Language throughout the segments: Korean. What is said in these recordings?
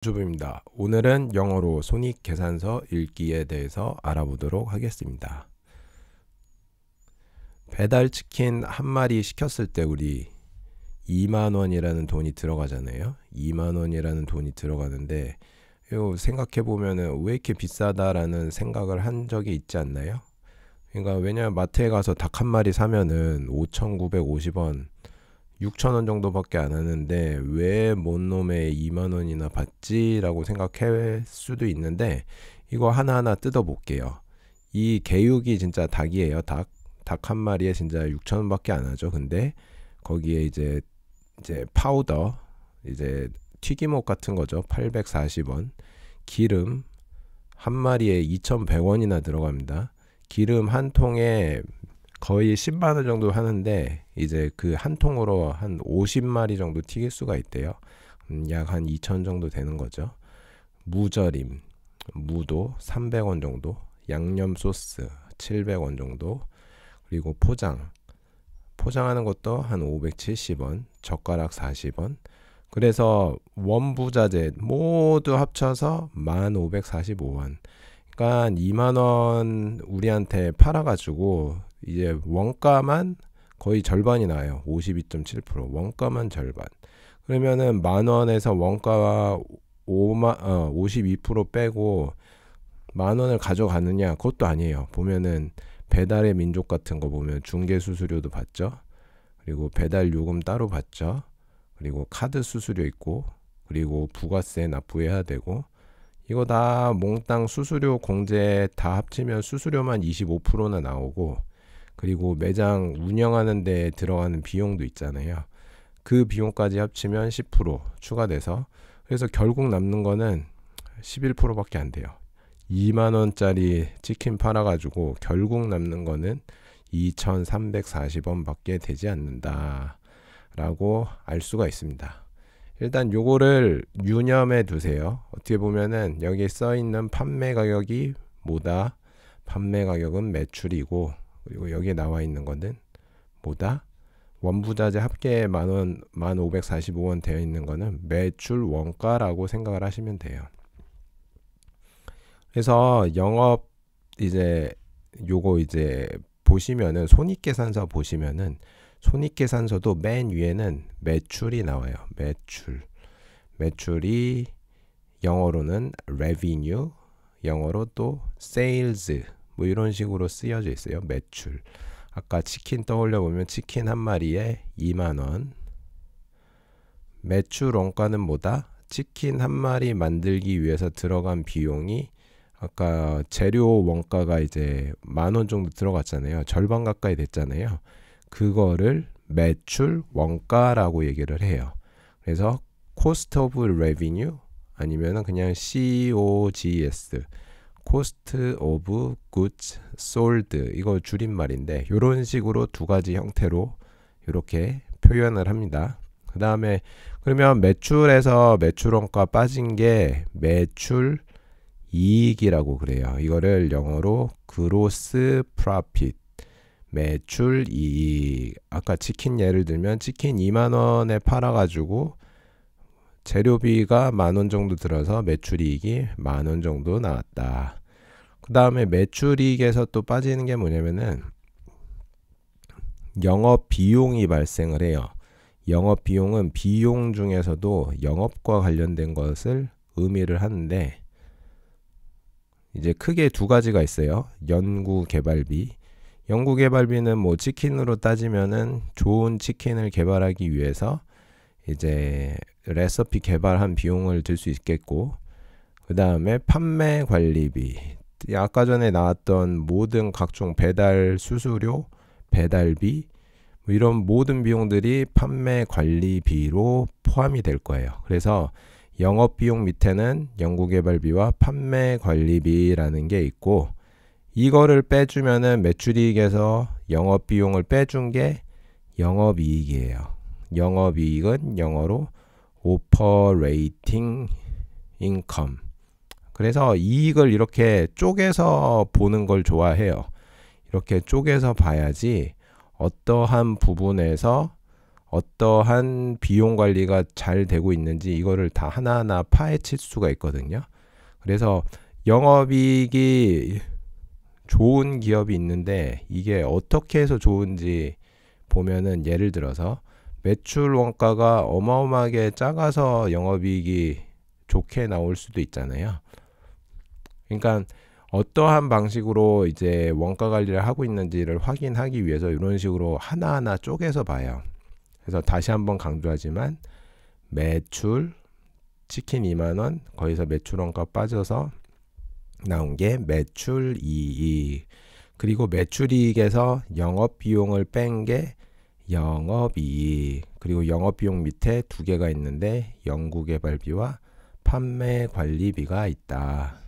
주부입니다. 오늘은 영어로 손익계산서 읽기에 대해서 알아보도록 하겠습니다. 배달치킨 한 마리 시켰을 때 우리 2만원이라는 돈이 들어가잖아요. 2만원이라는 돈이 들어가는데 이거 생각해보면은 왜 이렇게 비싸다라는 생각을 한 적이 있지 않나요? 그러니까 왜냐면 마트에 가서 닭 한 마리 사면은 5,950원 6,000원 정도밖에 안 하는데 왜 뭔 놈의 2만원이나 받지? 라고 생각할 수도 있는데 이거 하나하나 뜯어 볼게요. 이 개육이 진짜 닭이에요. 닭 한 마리에 진짜 6,000원 밖에 안 하죠. 근데 거기에 이제 파우더 이제 튀김옷 같은 거죠. 840원. 기름 한 마리에 2,100원이나 들어갑니다. 기름 한 통에 거의 10만원 정도 하는데 이제 그 한 통으로 한 50마리 정도 튀길 수가 있대요. 약 한 2,000 정도 되는 거죠. 무절임, 무도 300원 정도, 양념 소스 700원 정도, 그리고 포장하는 것도 한 570원, 젓가락 40원. 그래서 원부자재 모두 합쳐서 1,545원. 그러니까 2만원 우리한테 팔아가지고 이제 원가만 거의 절반이 나요. 52.7%. 원가만 절반. 그러면은 만원에서 원가와 52% 빼고 만원을 가져가느냐? 그것도 아니에요. 보면은 배달의 민족 같은 거 보면 중개 수수료도 받죠. 그리고 배달 요금 따로 받죠. 그리고 카드 수수료 있고, 그리고 부가세 납부해야 되고, 이거 다 몽땅 수수료 공제 다 합치면 수수료만 25%나 나오고, 그리고 매장 운영하는 데 들어가는 비용도 있잖아요. 그 비용까지 합치면 10% 추가돼서, 그래서 결국 남는 거는 11%밖에 안 돼요. 2만원짜리 치킨 팔아가지고 결국 남는 거는 2,340원 밖에 되지 않는다 라고 알 수가 있습니다. 일단 요거를 유념해 두세요. 어떻게 보면은 여기 써 있는 판매 가격이 뭐다? 판매 가격은 매출이고, 그리고 여기에 나와 있는 거는 뭐다? 원부자재 합계 만원, 1,545원 되어 있는 거는 매출 원가라고 생각을 하시면 돼요. 그래서 영업 요거 보시면은 손익계산서 보시면은 손익계산서도 맨 위에는 매출이 나와요. 매출이 영어로는 revenue, 영어로 또 sales 뭐 이런 식으로 쓰여져 있어요. 매출. 아까 치킨 떠올려 보면 치킨 한 마리에 2만원. 매출 원가는 뭐다? 치킨 한 마리 만들기 위해서 들어간 비용이 아까 재료 원가가 이제 10,000원 정도 들어갔잖아요. 절반 가까이 됐잖아요. 그거를 매출 원가라고 얘기를 해요. 그래서 cost of revenue 아니면은 그냥 COGS, cost of goods sold, 이거 줄임말인데 이런 식으로 두 가지 형태로 이렇게 표현을 합니다. 그 다음에 그러면 매출에서 매출 원가 빠진 게 매출 이익이라고 그래요. 이거를 영어로 gross profit, 매출 이익. 아까 치킨 예를 들면 치킨 2만원에 팔아가지고 재료비가 10,000원 정도 들어서 매출이익이 10,000원 정도 나왔다. 그 다음에 매출이익에서 또 빠지는 게 뭐냐면은 영업비용이 발생을 해요. 영업비용은 비용 중에서도 영업과 관련된 것을 의미를 하는데 이제 크게 두 가지가 있어요. 연구개발비. 연구개발비는 뭐 치킨으로 따지면은 좋은 치킨을 개발하기 위해서 이제 레시피 개발한 비용을 들 수 있겠고, 그 다음에 판매관리비. 아까 전에 나왔던 모든 각종 배달 수수료, 배달비 뭐 이런 모든 비용들이 판매관리비로 포함이 될 거예요. 그래서 영업비용 밑에는 연구개발비와 판매관리비라는 게 있고, 이거를 빼주면은 매출이익에서 영업비용을 빼준 게 영업이익이에요. 영업이익은 영어로 operating income. 그래서 이익을 이렇게 쪼개서 보는 걸 좋아해요. 이렇게 쪼개서 봐야지 어떠한 부분에서 어떠한 비용 관리가 잘 되고 있는지 이거를 다 하나하나 파헤칠 수가 있거든요. 그래서 영업이익이 좋은 기업이 있는데 이게 어떻게 해서 좋은지 보면은, 예를 들어서 매출 원가가 어마어마하게 작아서 영업이익이 좋게 나올 수도 있잖아요. 그러니까 어떠한 방식으로 이제 원가 관리를 하고 있는지를 확인하기 위해서 이런 식으로 하나하나 쪼개서 봐요. 그래서 다시 한번 강조하지만, 매출 치킨 2만원, 거기서 매출 원가 빠져서 나온 게 매출이익, 그리고 매출이익에서 영업비용을 뺀 게 영업이익, 그리고 영업비용 밑에 두 개가 있는데 연구개발비와 판매관리비가 있다.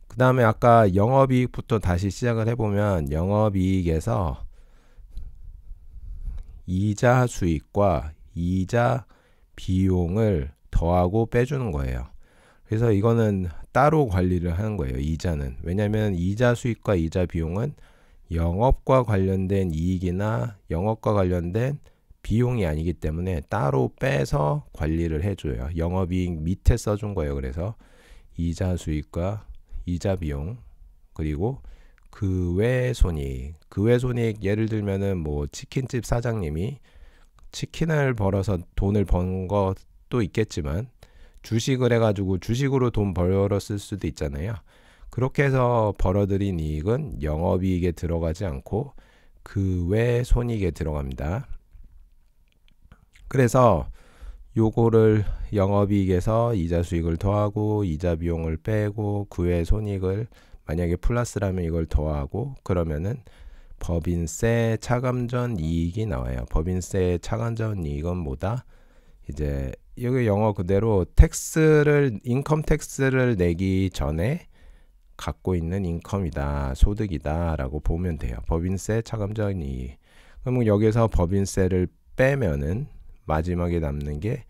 그 다음에 아까 영업이익부터 다시 시작을 해보면, 영업이익에서 이자 수익과 이자 비용을 더하고 빼주는 거예요. 그래서 이거는 따로 관리를 하는 거예요, 이자는. 왜냐하면 이자 수익과 이자 비용은 영업과 관련된 이익이나 영업과 관련된 비용이 아니기 때문에 따로 빼서 관리를 해줘요. 영업이익 밑에 써준 거예요. 그래서 이자 수익과 이자 비용, 그리고 그 외 손익. 그 외 손익, 예를 들면은 뭐 치킨집 사장님이 치킨을 벌어서 돈을 번 것도 있겠지만, 주식을 해가지고 주식으로 돈 벌었을 수도 있잖아요. 그렇게 해서 벌어들인 이익은 영업이익에 들어가지 않고 그 외 손익에 들어갑니다. 그래서 요거를 영업이익에서 이자 수익을 더하고 이자 비용을 빼고 그 외 손익을, 만약에 플러스라면 이걸 더하고, 그러면은 법인세 차감전 이익이 나와요. 법인세 차감전 이익은 뭐다? 이제 여기 영어 그대로 인컴 텍스를 내기 전에 갖고 있는 인컴이다, 소득이다 라고 보면 돼요. 법인세 차감전 이익. 그럼 여기서 법인세를 빼면은 마지막에 남는 게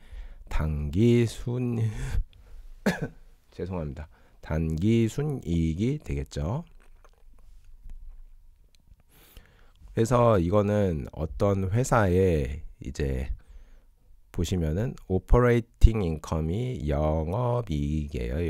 죄송합니다. 단기순이익이 되겠죠. 그래서 이거는 어떤 회사에 이제 보시면은 오퍼레이팅 인컴이 영업이익이에요.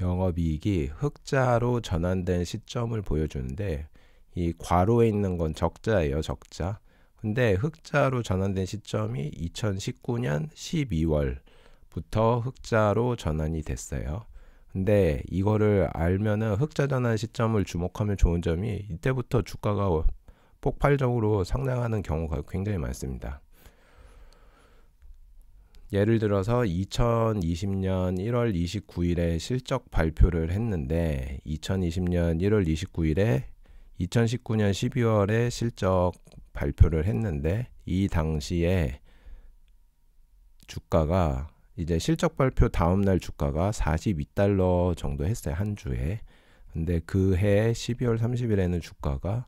영업이익이 흑자로 전환된 시점을 보여주는데, 이 괄호에 있는 건 적자예요, 적자. 근데 흑자로 전환된 시점이 2019년 12월부터 흑자로 전환이 됐어요. 근데 이거를 알면은 흑자 전환 시점을 주목하면 좋은 점이, 이때부터 주가가 폭발적으로 상승하는 경우가 굉장히 많습니다. 예를 들어서 2020년 1월 29일에 실적 발표를 했는데, 2020년 1월 29일에 2019년 12월에 실적 발표를 했는데, 이 당시에 주가가 이제 실적 발표 다음날 주가가 42달러 정도 했어요, 한 주에. 근데 그 해 12월 30일에는 주가가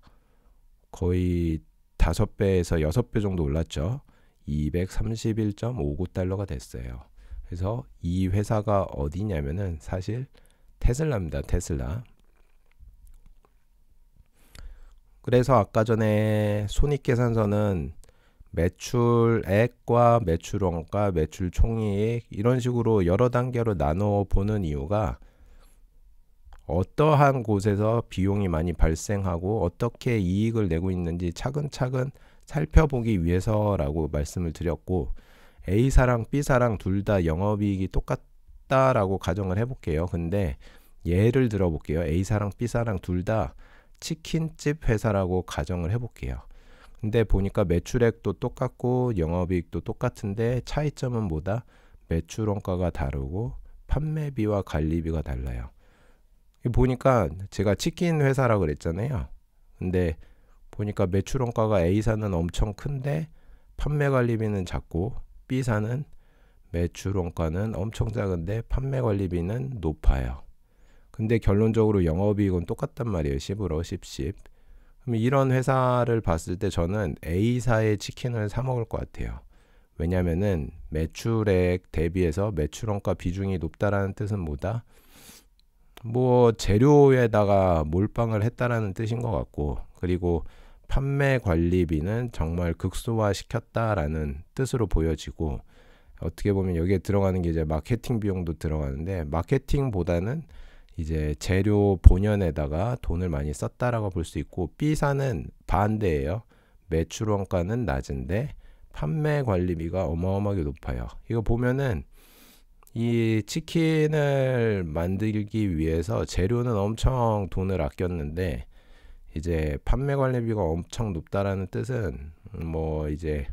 거의 5배에서 6배 정도 올랐죠. 231.59달러가 됐어요. 그래서 이 회사가 어디냐면은 사실 테슬라입니다. 테슬라. 그래서 아까 전에 손익계산서는 매출액과 매출원가, 매출 총이익 이런 식으로 여러 단계로 나눠 보는 이유가, 어떠한 곳에서 비용이 많이 발생하고 어떻게 이익을 내고 있는지 차근차근 살펴보기 위해서라고 말씀을 드렸고, A사랑 B사랑 둘 다 영업이익이 똑같다라고 가정을 해볼게요. 근데 예를 들어 볼게요. A사랑 B사랑 둘 다 치킨집 회사라고 가정을 해볼게요. 근데 보니까 매출액도 똑같고 영업이익도 똑같은데 차이점은 뭐다? 매출 원가가 다르고 판매비와 관리비가 달라요. 보니까 제가 치킨 회사라고 그랬잖아요. 근데 보니까 매출 원가가 A사는 엄청 큰데 판매 관리비는 작고, B사는 매출 원가는 엄청 작은데 판매 관리비는 높아요. 근데 결론적으로 영업이익은 똑같단 말이에요. 10으로 10. 그럼 이런 회사를 봤을 때 저는 A사의 치킨을 사 먹을 것 같아요. 왜냐면은 매출액 대비해서 매출 원가 비중이 높다라는 뜻은 뭐다? 뭐 재료에다가 몰빵을 했다라는 뜻인 것 같고, 그리고 판매 관리비는 정말 극소화시켰다라는 뜻으로 보여지고, 어떻게 보면 여기에 들어가는 게 이제 마케팅 비용도 들어가는데, 마케팅보다는 이제 재료 본연에다가 돈을 많이 썼다라고 볼 수 있고, B사는 반대예요. 매출 원가는 낮은데 판매 관리비가 어마어마하게 높아요. 이거 보면은 이 치킨을 만들기 위해서 재료는 엄청 돈을 아꼈는데, 이제 판매 관리비가 엄청 높다라는 뜻은 뭐 이제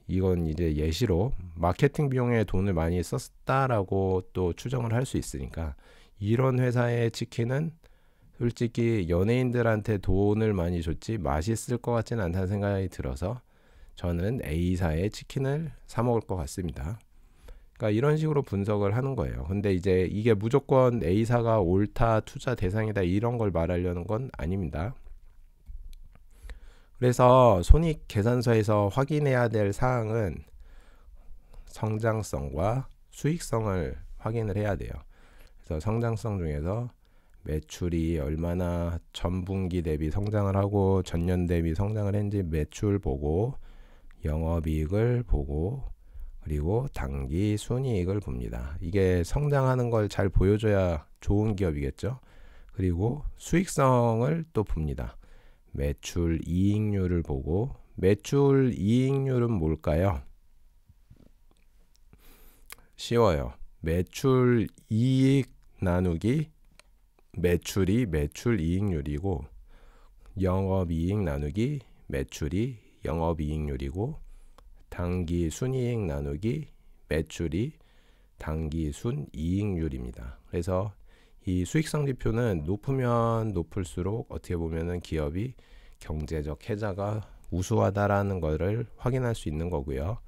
이건 이제 예시로 마케팅 비용에 돈을 많이 썼다라고 또 추정을 할 수 있으니까, 이런 회사의 치킨은 솔직히 연예인들한테 돈을 많이 줬지 맛있을 것 같지는 않다는 생각이 들어서 저는 A사의 치킨을 사 먹을 것 같습니다. 그러니까 이런 식으로 분석을 하는 거예요. 근데 이제 이게 무조건 A사가 옳다, 투자 대상이다 이런 걸 말하려는 건 아닙니다. 그래서 손익 계산서에서 확인해야 될 사항은 성장성과 수익성을 확인을 해야 돼요. 그래서 성장성 중에서 매출이 얼마나 전분기 대비 성장을 하고 전년 대비 성장을 했는지 매출 보고, 영업이익을 보고, 그리고 당기 순이익을 봅니다. 이게 성장하는 걸 잘 보여줘야 좋은 기업이겠죠. 그리고 수익성을 또 봅니다. 매출 이익률을 보고, 매출 이익률은 뭘까요? 쉬워요. 매출 이익 나누기 매출이 매출 이익률이고, 영업이익 나누기 매출이 영업이익률이고, 당기 순이익 나누기 매출이 당기 순이익률입니다. 그래서 이 수익성 지표는 높으면 높을수록 어떻게 보면은 기업이 경제적 해자가 우수하다라는 것을 확인할 수 있는 거고요.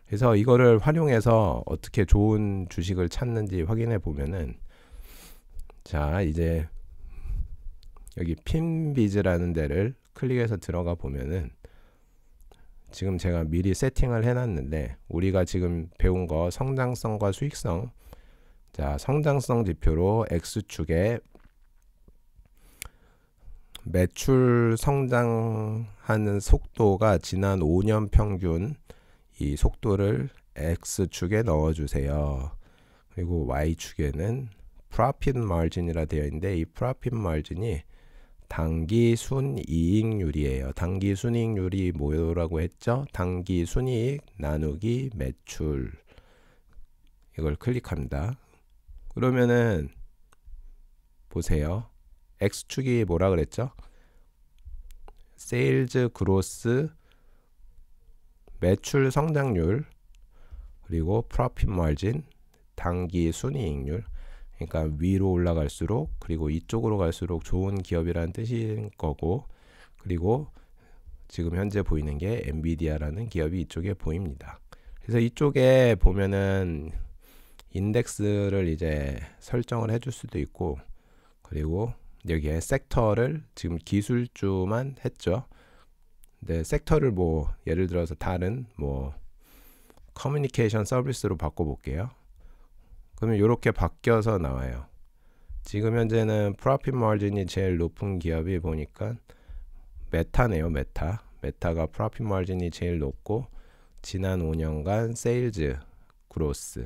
그래서 이거를 활용해서 어떻게 좋은 주식을 찾는지 확인해 보면은, 자 이제 여기 핀비즈라는 데를 클릭해서 들어가 보면은, 지금 제가 미리 세팅을 해놨는데 우리가 지금 배운 거 성장성과 수익성, 자 성장성 지표로 X축에 매출 성장하는 속도가 지난 5년 평균, 이 속도를 X축에 넣어주세요. 그리고 Y축에는 Profit Margin이라 되어 있는데, 이 Profit Margin이 당기 순이익률이에요. 당기 순이익률이 뭐라고 했죠? 당기 순이익 나누기 매출. 이걸 클릭합니다. 그러면은 보세요. X축이 뭐라 그랬죠? 세일즈 그로스, 매출 성장률, 그리고 프로핏 마진, 당기 순이익률. 그러니까 위로 올라갈수록, 그리고 이쪽으로 갈수록 좋은 기업이라는 뜻인 거고, 그리고 지금 현재 보이는 게 엔비디아라는 기업이 이쪽에 보입니다. 그래서 이쪽에 보면은 인덱스를 이제 설정을 해줄 수도 있고, 그리고 여기에 섹터를 지금 기술주만 했죠. 근데 섹터를 뭐 예를 들어서 다른 뭐 커뮤니케이션 서비스로 바꿔볼게요. 그러면 이렇게 바뀌어서 나와요. 지금 현재는 프로핏 마진이 제일 높은 기업이 보니까 메타네요. 메타가 프로핏 마진이 제일 높고, 지난 5년간 세일즈 그로스,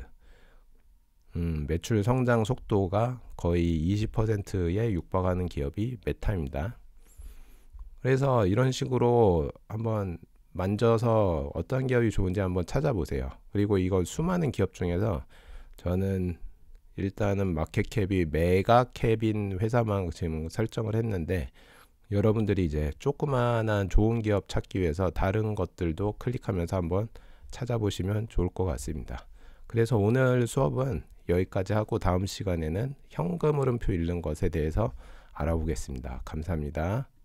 매출 성장 속도가 거의 20%에 육박하는 기업이 메타입니다. 그래서 이런 식으로 한번 만져서 어떤 기업이 좋은지 한번 찾아보세요. 그리고 이거 수많은 기업 중에서 저는 일단은 마켓캡이 메가캡인 회사만 지금 설정을 했는데, 여러분들이 이제 조그마한 좋은 기업 찾기 위해서 다른 것들도 클릭하면서 한번 찾아보시면 좋을 것 같습니다. 그래서 오늘 수업은 여기까지 하고, 다음 시간에는 현금 흐름표 읽는 것에 대해서 알아보겠습니다. 감사합니다.